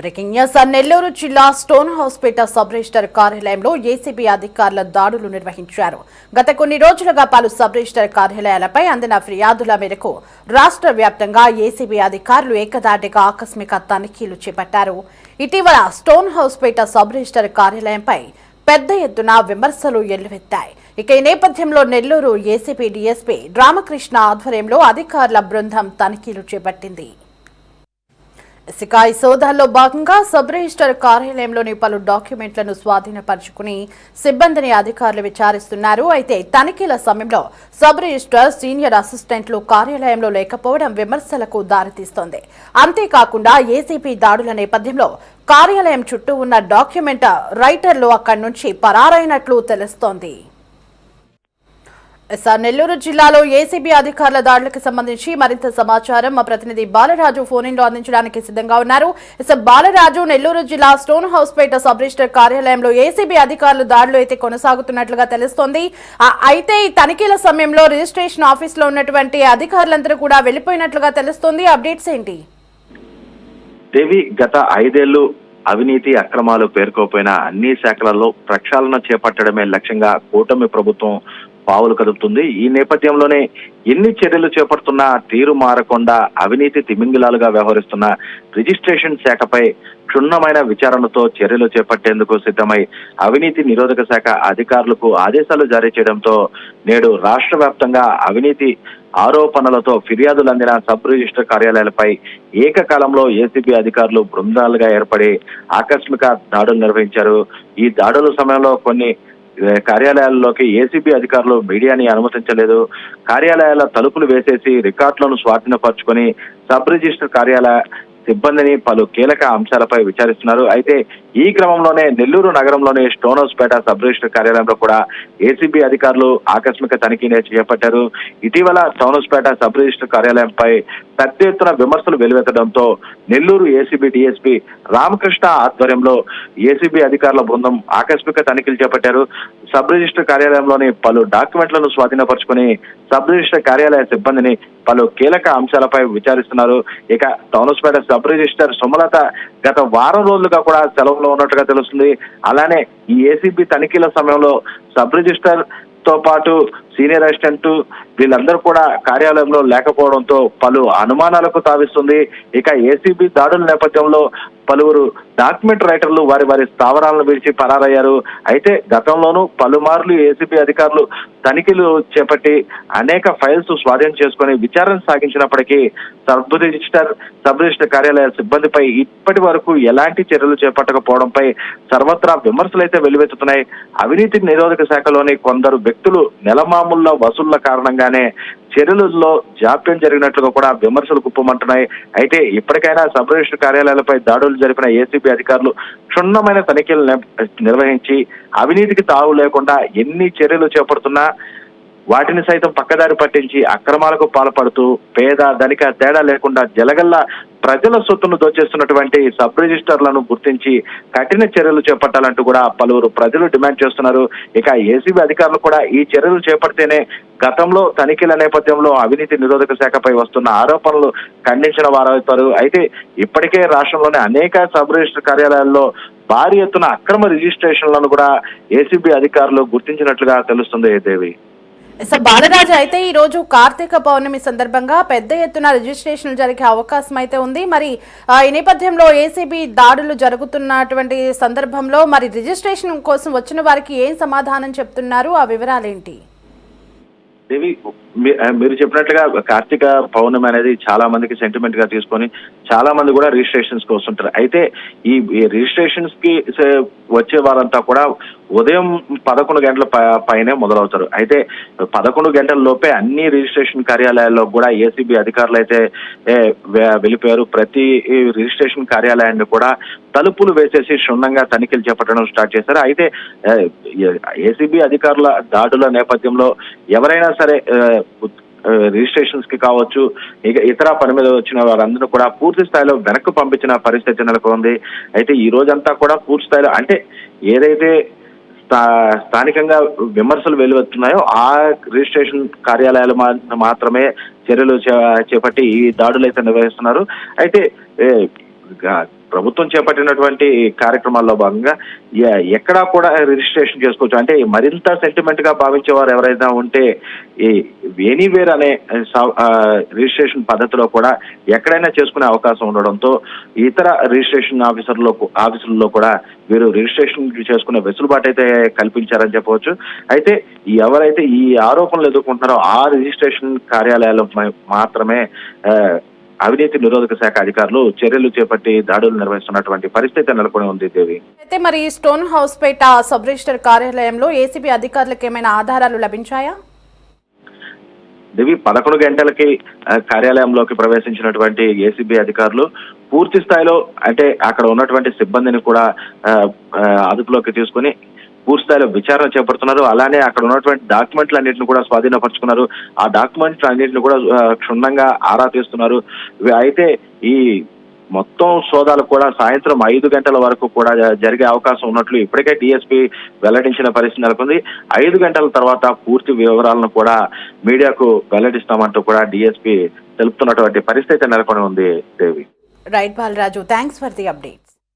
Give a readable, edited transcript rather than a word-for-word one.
Breaking news. Nellore జిల్లా Stonehousepet sub register కార్యాలయంలో ACB అధికారుల దాడులు నిర్వహించారు. గత కొన్ని రోజులుగా పలు సబ్ రిజిస్టర్ కార్యాలయాలపై అందిన ఫిర్యాదుల మేరకు రాష్ట్ర వ్యాప్తంగా ఏసీబీ అధికారులు ఏకదాటిగా ఆకస్మిక తనిఖీలు చేపట్టారు. ఇటీవల స్టోన్ హౌస్పేట సబ్ రిజిస్టర్ కార్యాలయంపై పెద్ద ఎత్తున విమర్శలు ఎల్లువెత్తాయి. ఇక ఈ నేపథ్యంలో నెల్లూరు ఏసీబీ డీఎస్పీ రామకృష్ణ ఆధ్వర్యంలో అధికారుల బృందం తనిఖీలు చేపట్టింది. ఈ సోదాల్లో భాగంగా సబ్ రిజిస్టర్ కార్యాలయంలోని పలు డాక్యుమెంట్లను స్వాధీనపరుచుకుని సిబ్బందిని అధికారులు విచారిస్తున్నారు. అయితే తనిఖీల సమయంలో సబ్ రిజిస్టర్ సీనియర్ అసిస్టెంట్లు కార్యాలయంలో లేకపోవడం విమర్శలకు దారితీస్తోంది. అంతేకాకుండా ఏసీబీ దాడుల నేపథ్యంలో కార్యాలయం చుట్టూ ఉన్న డాక్యుమెంట్ రైటర్లు అక్కడి నుంచి పరారైనట్లు తెలుస్తోంది. నెల్లూరు జిల్లాలో ఏసీబీ అధికారుల దాడులకు సంబంధించి మరింత సమాచారం మా ప్రతినిధి బాలరాజు ఫోన్ ఇన్ లో అందించడానికి సిద్ధంగా ఉన్నారు. బాలరాజు, నెల్లూరు జిల్లా స్టోన్ హౌస్పేట సబ్ రిజిస్టర్ కార్యాలయంలో ఏసీబీ అధికారుల దాడులు అయితే కొనసాగుతున్నట్లుగా తెలుస్తోంది. అయితే ఈ తనిఖీల సమయంలో రిజిస్ట్రేషన్ ఆఫీస్ లో ఉన్నటువంటి అధికారులందరూ కూడా వెళ్లిపోయినట్లుగా తెలుస్తోంది. అప్డేట్స్ ఏంటి? దేవి, గత 5 ఏళ్లు అవినీతి అక్రమాలు పేర్కోపోయిన అన్ని శాఖలలో ప్రక్షాళన చేపట్టడమే లక్ష్యంగా కూటమి ప్రభుత్వం పావులు కదుపుతుంది. ఈ నేపథ్యంలోనే ఎన్ని చర్యలు చేపడుతున్నా తీరు మారకుండా అవినీతి తిమింగిలాలుగా వ్యవహరిస్తున్న రిజిస్ట్రేషన్ శాఖపై క్షుణ్ణమైన విచారణతో చర్యలు చేపట్టేందుకు సిద్ధమై అవినీతి నిరోధక శాఖ అధికారులకు ఆదేశాలు జారీ చేయడంతో నేడు రాష్ట్ర వ్యాప్తంగా అవినీతి ఆరోపణలతో ఫిర్యాదులు అందిన సబ్ రిజిస్టర్ కార్యాలయాలపై ఏకకాలంలో ఏసీబీ అధికారులు బృందాలుగా ఏర్పడి ఆకస్మిక దాడులు నిర్వహించారు. ఈ దాడుల సమయంలో కొన్ని కార్యాలయాల్లోకి ఏసీబీ అధికారులు మీడియాని అనుమతించలేదు. కార్యాలయాల తలుపులు వేసేసి రికార్డులను స్వాధీనపరుచుకొని సబ్ రిజిస్టర్ కార్యాలయ సిబ్బందిని పలు కీలక అంశాలపై విచారిస్తున్నారు. అయితే ఈ క్రమంలోనే నెల్లూరు నగరంలోని స్టోన్ హౌస్పేట సబ్ రిజిస్టర్ కార్యాలయంలో కూడా ఏసీబీ అధికారులు ఆకస్మిక తనిఖీని చేపట్టారు. ఇటీవల స్టోన్ హౌస్పేట సబ్ రిజిస్టర్ కార్యాలయంపై పెద్ద ఎత్తున విమర్శలు వెలువెత్తడంతో నెల్లూరు ఏసీబీ డీఎస్పీ రామకృష్ణ ఆధ్వర్యంలో ఏసీబీ అధికారుల బృందం ఆకస్మిక తనిఖీలు చేపట్టారు. సబ్ రిజిస్టర్ కార్యాలయంలోని పలు డాక్యుమెంట్లను స్వాధీనపరుచుకుని సబ్ రిజిస్టర్ కార్యాలయ సిబ్బందిని పలు కీలక అంశాలపై విచారిస్తున్నారు. ఇక టౌన్ హౌస్పేట సబ్ రిజిస్టర్ సుమలత గత వారం రోజులుగా కూడా సెలవులో ఉన్నట్టుగా తెలుస్తుంది. అలానే ఈ ఏసీబీ తనిఖీల సమయంలో సబ్ రిజిస్టర్ తో పాటు సీనియర్ అసిస్టెంట్ వీళ్ళందరూ కూడా కార్యాలయంలో లేకపోవడంతో పలు అనుమానాలకు తావిస్తుంది. ఇక ఏసీబీ దాడుల నేపథ్యంలో పలువురు డాక్యుమెంట్ రైటర్లు వారి స్థావరాలను విడిచి పరారయ్యారు. అయితే గతంలోనూ పలుమార్లు ఏసీబీ అధికారులు తనిఖీలు చేపట్టి అనేక ఫైల్స్ స్వాధీనం చేసుకుని విచారణ సాగించినప్పటికీ సబ్ రిజిస్టర్ కార్యాలయ సిబ్బందిపై ఇప్పటి వరకు ఎలాంటి చర్యలు చేపట్టకపోవడంపై సర్వత్రా విమర్శలు అయితే వెల్లువెత్తుతున్నాయి. అవినీతి నిరోధక శాఖలోని కొందరు వ్యక్తులు నెలమామూళ్ల వసూళ్ల కారణంగానే చర్యలలో జాప్యం జరిగినట్లుగా కూడా విమర్శలు కుప్పమంటున్నాయి. అయితే ఇప్పటికైనా సబ్ రిజిస్టర్ కార్యాలయాలపై దాడులు జరిపిన ఏసీబీ అధికారులు క్షుణ్ణమైన తనిఖీలు నిర్వహించి అవినీతికి తావు లేకుండా ఎన్ని చర్యలు చేపడుతున్నా వాటిని సైతం పక్కదారి పట్టించి అక్రమాలకు పాల్పడుతూ పేద ధనిక తేడా లేకుండా జలగల్లా ప్రజల సొత్తును దోచేస్తున్నటువంటి సబ్ రిజిస్టర్లను గుర్తించి కఠిన చర్యలు చేపట్టాలంటూ కూడా పలువురు ప్రజలు డిమాండ్ చేస్తున్నారు. ఇక ఏసీబీ అధికారులు కూడా ఈ చర్యలు చేపడితేనే గతంలో తనిఖీల నేపథ్యంలో అవినీతి నిరోధక శాఖపై వస్తున్న ఆరోపణలు ఖండించిన వారవుతారు. అయితే ఇప్పటికే రాష్ట్రంలోని అనేక సబ్ రిజిస్టర్ కార్యాలయాల్లో భారీ ఎత్తున అక్రమ రిజిస్ట్రేషన్లను కూడా ఏసీబీ అధికారులు గుర్తించినట్లుగా తెలుస్తుంది. దేవి, బాలరాజు, అయితే ఈ రోజు కార్తీక పౌర్ణమి సందర్భంగా పెద్ద ఎత్తున రిజిస్ట్రేషన్ జరిగే అవకాశం అయితే ఉంది. మరి ఈ నేపథ్యంలో ఏసీబీ దాడులు జరుగుతున్నటువంటి సందర్భంలో మరి రిజిస్ట్రేషన్ కోసం వచ్చిన వారికి ఏం సమాధానం చెప్తున్నారు? ఆ వివరాలేంటి? దేవి, మీరు చెప్పినట్లుగా కార్తీక పౌర్ణమి అనేది చాలా మందికి సెంటిమెంట్ గా తీసుకొని చాలా మంది కూడా రిజిస్ట్రేషన్స్ కి వస్తుంటారు. అయితే ఈ రిజిస్ట్రేషన్స్ కి వచ్చే వారంతా కూడా ఉదయం 11 గంటల పైనే మొదలవుతారు. అయితే 11 గంటల లోపే అన్ని రిజిస్ట్రేషన్ కార్యాలయాల్లో కూడా ఏసీబీ అధికారులు అయితే వెళ్ళిపోయారు. ప్రతి రిజిస్ట్రేషన్ కార్యాలయాన్ని కూడా తలుపులు వేసేసి క్షుణ్ణంగా తనిఖీలు చేపట్టడం స్టార్ట్ చేశారు. అయితే ఏసీబీ అధికారుల దాడుల నేపథ్యంలో ఎవరైనా సరే రిజిస్ట్రేషన్స్ కి కావచ్చు, ఇక ఇతర పని మీద వచ్చిన వారందరూ కూడా పూర్తి స్థాయిలో వెనక్కు పంపించిన పరిస్థితి నెలకొంది. అయితే ఈ రోజంతా కూడా పూర్తి స్థాయిలో అంటే ఏదైతే స్థానికంగా విమర్శలు వెలువెత్తున్నాయో ఆ రిజిస్ట్రేషన్ కార్యాలయాలు మాత్రమే చర్యలు చేపట్టి ఈ దాడులు అయితే నిర్వహిస్తున్నారు. అయితే ప్రభుత్వం చేపట్టినటువంటి కార్యక్రమాల్లో భాగంగా ఎక్కడా కూడా రిజిస్ట్రేషన్ చేసుకోవచ్చు. అంటే మరింత సెంటిమెంట్ గా భావించేవారు ఎవరైనా ఉంటే ఈ ఎనీవేర్ అనే రిజిస్ట్రేషన్ పద్ధతిలో కూడా ఎక్కడైనా చేసుకునే అవకాశం ఉండడంతో ఇతర రిజిస్ట్రేషన్ ఆఫీసుల్లో కూడా వీరు రిజిస్ట్రేషన్ చేసుకునే వెసులుబాటు అయితే కల్పించారని చెప్పవచ్చు. అయితే ఎవరైతే ఈ ఆరోపణలు ఎదుర్కొంటున్నారో ఆ రిజిస్ట్రేషన్ కార్యాలయాల్లో మాత్రమే అవినీతి నిరోధక శాఖ అధికారులు చర్యలు చేపట్టి దాడులు నిర్వహిస్తున్నటువంటి పరిస్థితి నెలకొని ఉంది. దేవి, అయితే మరి స్టోన్ హౌస్పేట సబ్ రిజిస్టర్ కార్యాలయంలో ఏసీబీ అధికారులకు ఏమైనా ఆధారాలు లభించాయా? దేవి, 11 గంటలకి కార్యాలయంలోకి ప్రవేశించినటువంటి ఏసీబీ అధికారులు పూర్తి స్థాయిలో అంటే అక్కడ ఉన్నటువంటి సిబ్బందిని కూడా అదుపులోకి తీసుకుని పూర్తి స్థాయిలో విచారణ చేపడుతున్నారు. అలానే అక్కడ ఉన్నటువంటి డాక్యుమెంట్లు అన్నింటిని కూడా స్వాధీనపరుచుకున్నారు. ఆ డాక్యుమెంట్లు అన్నింటిని కూడా క్షుణ్ణంగా ఆరా తీస్తున్నారు. అయితే ఈ మొత్తం సోదాలు కూడా సాయంత్రం 5 గంటల వరకు కూడా జరిగే అవకాశం ఉన్నట్లు ఇప్పటికే డిఎస్పీ వెల్లడించిన పరిస్థితి నెలకొంది. 5 గంటల తర్వాత పూర్తి వివరాలను కూడా మీడియాకు వెల్లడిస్తామంటూ కూడా డిఎస్పీ తెలుపుతున్నటువంటి పరిస్థితి నెలకొని ఉంది. Devi, right Balaraju, thanks for the update.